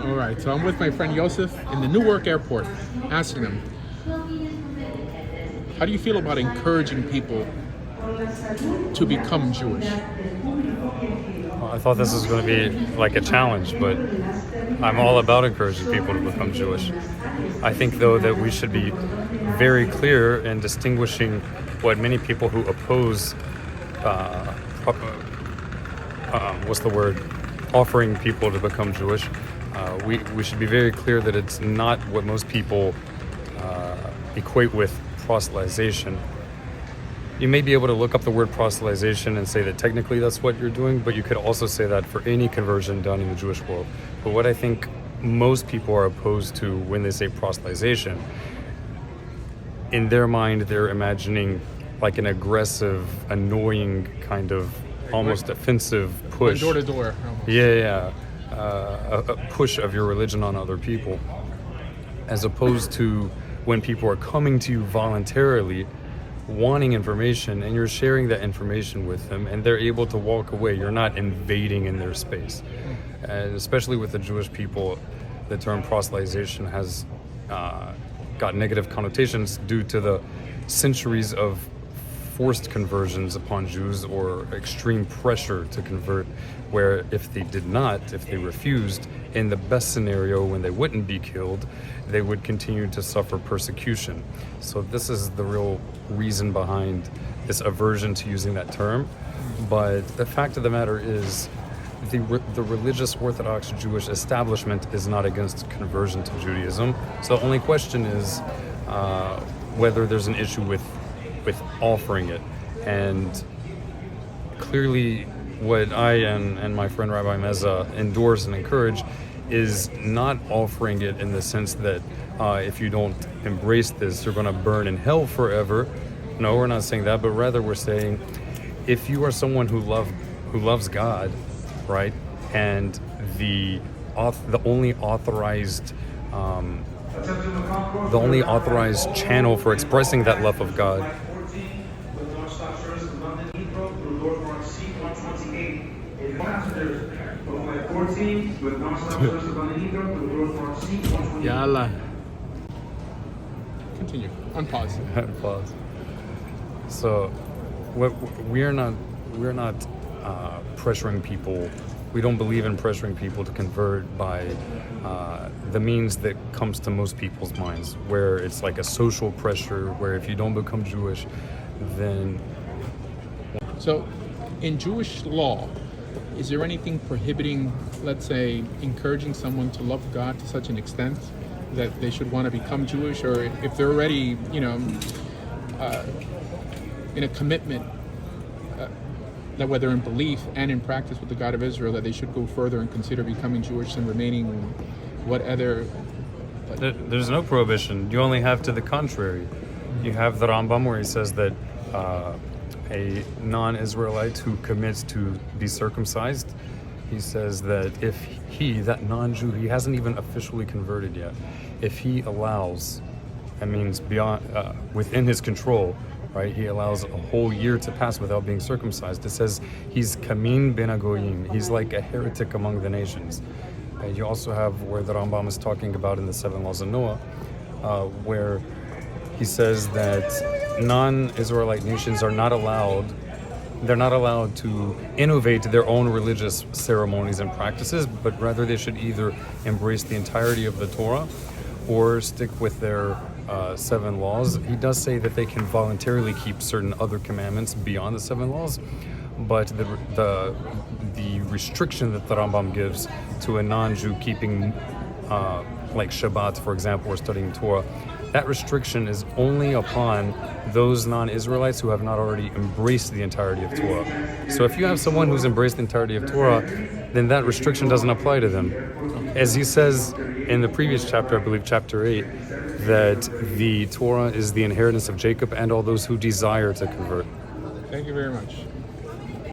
All right, so I'm with my friend Yosef in the Newark airport, asking him, how do you feel about encouraging people to become Jewish? Well, I thought this was going to be like a challenge, but I'm all about encouraging people to become Jewish. I think, though, that we should be very clear in distinguishing what many people who oppose, offering people to become Jewish. We should be very clear that it's not what most people equate with proselytization. You may be able to look up the word proselytization and say that technically that's what you're doing, but you could also say that for any conversion done in the Jewish world. But what I think most people are opposed to when they say proselytization, in their mind, they're imagining like an aggressive, annoying kind of almost offensive push. Door to door. Almost. Yeah. A push of your religion on other people, as opposed to when people are coming to you voluntarily, wanting information, and you're sharing that information with them, and they're able to walk away. You're not invading in their space. And especially with the Jewish people, the term proselytization has got negative connotations due to the centuries of forced conversions upon Jews or extreme pressure to convert, where if they refused, in the best scenario when they wouldn't be killed, they would continue to suffer persecution. So this is the real reason behind this aversion to using that term. But the fact of the matter is, the religious Orthodox Jewish establishment is not against conversion to Judaism. So the only question is whether there's an issue with offering it. And clearly what I and my friend Rabbi Meza endorse and encourage is not offering it in the sense that if you don't embrace this, you're going to burn in hell forever. No, we're not saying that, but rather we're saying if you are someone who loves God, right, and the only authorized channel for expressing that love of God Yalla. Continue. Unpause. Pause. So, we're not pressuring people. We don't believe in pressuring people to convert by the means that comes to most people's minds, where it's like a social pressure, where if you don't become Jewish, then... So, in Jewish law, is there anything prohibiting, let's say, encouraging someone to love God to such an extent that they should want to become Jewish, or if they're already, in a commitment, that whether in belief and in practice with the God of Israel, that they should go further and consider becoming Jewish and remaining what other... There's no prohibition. You only have to the contrary. You have the Rambam where he says that a non-Israelite who commits to be circumcised, he says that if that non-Jew, he hasn't even officially converted yet, if he allows, that means beyond, within his control, right, he allows a whole year to pass without being circumcised. It says he's kamin ben agoyim, he's like a heretic among the nations. And you also have where the Rambam is talking about in the 7 Laws of Noah, where he says that non-Israelite nations are not allowed to innovate their own religious ceremonies and practices, but rather they should either embrace the entirety of the Torah or stick with their 7 laws. He does say that they can voluntarily keep certain other commandments beyond the 7 laws, but the restriction that the Rambam gives to a non-Jew keeping like Shabbat, for example, or studying Torah, that restriction is only upon those non-Israelites who have not already embraced the entirety of Torah. So if you have someone who's embraced the entirety of Torah, then that restriction doesn't apply to them. As he says in the previous chapter, I believe chapter 8, that the Torah is the inheritance of Jacob and all those who desire to convert. Thank you very much.